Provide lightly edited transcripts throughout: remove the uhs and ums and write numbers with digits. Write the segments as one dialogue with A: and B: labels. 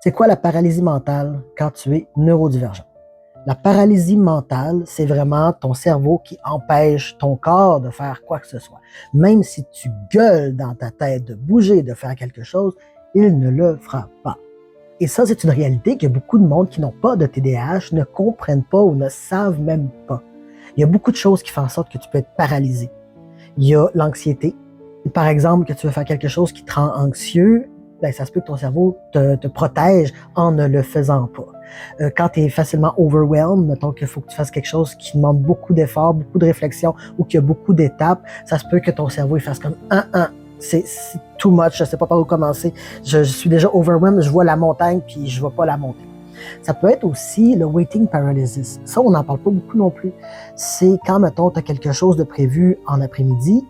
A: C'est quoi la paralysie mentale quand tu es neurodivergent? La paralysie mentale, c'est vraiment ton cerveau qui empêche ton corps de faire quoi que ce soit. Même si tu gueules dans ta tête de bouger, de faire quelque chose, il ne le fera pas. Et ça, c'est une réalité que beaucoup de monde qui n'ont pas de TDAH ne comprennent pas ou ne savent même pas. Il y a beaucoup de choses qui font en sorte que tu peux être paralysé. Il y a l'anxiété. Par exemple, que tu veux faire quelque chose qui te rend anxieux, ben, ça se peut que ton cerveau te protège en ne le faisant pas. Quand tu es facilement overwhelmed, mettons qu'il faut que tu fasses quelque chose qui demande beaucoup d'efforts, beaucoup de réflexion ou qu'il y a beaucoup d'étapes, ça se peut que ton cerveau il fasse comme c'est too much, je sais pas par où commencer, je suis déjà overwhelmed, je vois la montagne puis je vois pas la monter. Ça peut être aussi le waiting paralysis. Ça, on n'en parle pas beaucoup non plus. C'est quand, mettons, tu as quelque chose de prévu en après-midi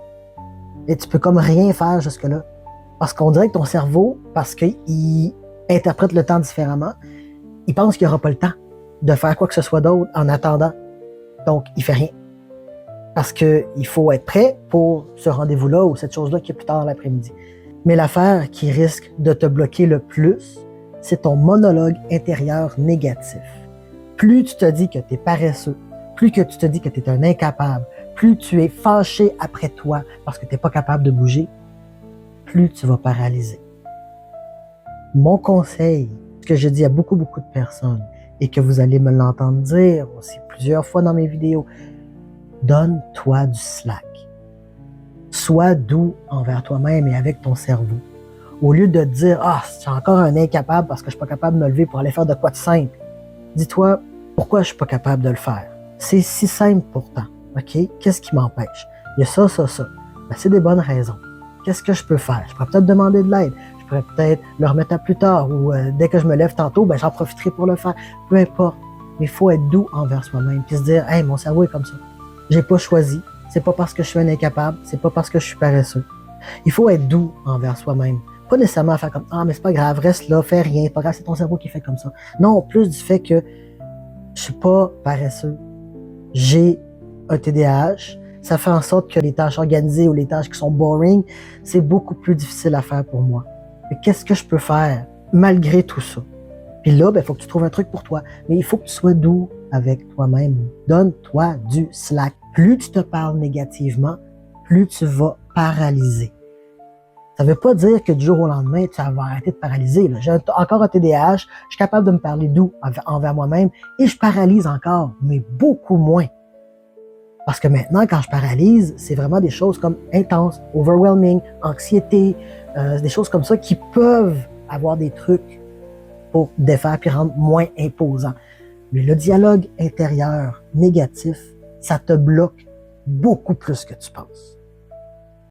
A: et tu peux comme rien faire jusque-là. Parce qu'on dirait que ton cerveau, parce qu'il interprète le temps différemment, il pense qu'il n'y aura pas le temps de faire quoi que ce soit d'autre en attendant. Donc, il fait rien. Parce qu'il faut être prêt pour ce rendez-vous-là ou cette chose-là qui est plus tard dans l'après-midi. Mais l'affaire qui risque de te bloquer le plus, c'est ton monologue intérieur négatif. Plus tu te dis que tu es paresseux, plus que tu te dis que tu es un incapable, plus tu es fâché après toi parce que tu n'es pas capable de bouger, plus tu vas paralyser. Mon conseil, ce que je dis à beaucoup de personnes, et que vous allez me l'entendre dire aussi plusieurs fois dans mes vidéos, donne-toi du slack. Sois doux envers toi-même et avec ton cerveau. Au lieu de te dire « Ah, je suis encore un incapable parce que je suis pas capable de me lever pour aller faire de quoi de simple », dis-toi « Pourquoi je suis pas capable de le faire? » C'est si simple pourtant, ok? Qu'est-ce qui m'empêche? Il y a ça. Ben, c'est des bonnes raisons. Qu'est-ce que je peux faire? Je pourrais peut-être demander de l'aide. Je pourrais peut-être le remettre à plus tard ou dès que je me lève tantôt, ben, j'en profiterai pour le faire. Peu importe. Mais il faut être doux envers soi-même puis se dire « Hey, mon cerveau est comme ça. J'ai pas choisi. C'est pas parce que je suis un incapable. C'est pas parce que je suis paresseux. » Il faut être doux envers soi-même. Pas nécessairement faire comme « Ah, mais c'est pas grave, reste là, fais rien. C'est pas grave, c'est ton cerveau qui fait comme ça. » Non, plus du fait que je suis pas paresseux. J'ai un TDAH. Ça fait en sorte que les tâches organisées ou les tâches qui sont boring, c'est beaucoup plus difficile à faire pour moi. Mais qu'est-ce que je peux faire malgré tout ça? Puis là, il faut que tu trouves un truc pour toi. Mais il faut que tu sois doux avec toi-même. Donne-toi du slack. Plus tu te parles négativement, plus tu vas paralyser. Ça ne veut pas dire que du jour au lendemain, tu vas arrêter de paralyser. Là. J'ai encore un TDAH, je suis capable de me parler doux envers moi-même et je paralyse encore, mais beaucoup moins. Parce que maintenant, quand je paralyse, c'est vraiment des choses comme intense, overwhelming, anxiété, des choses comme ça qui peuvent avoir des trucs pour défaire puis rendre moins imposant. Mais le dialogue intérieur négatif, ça te bloque beaucoup plus que tu penses.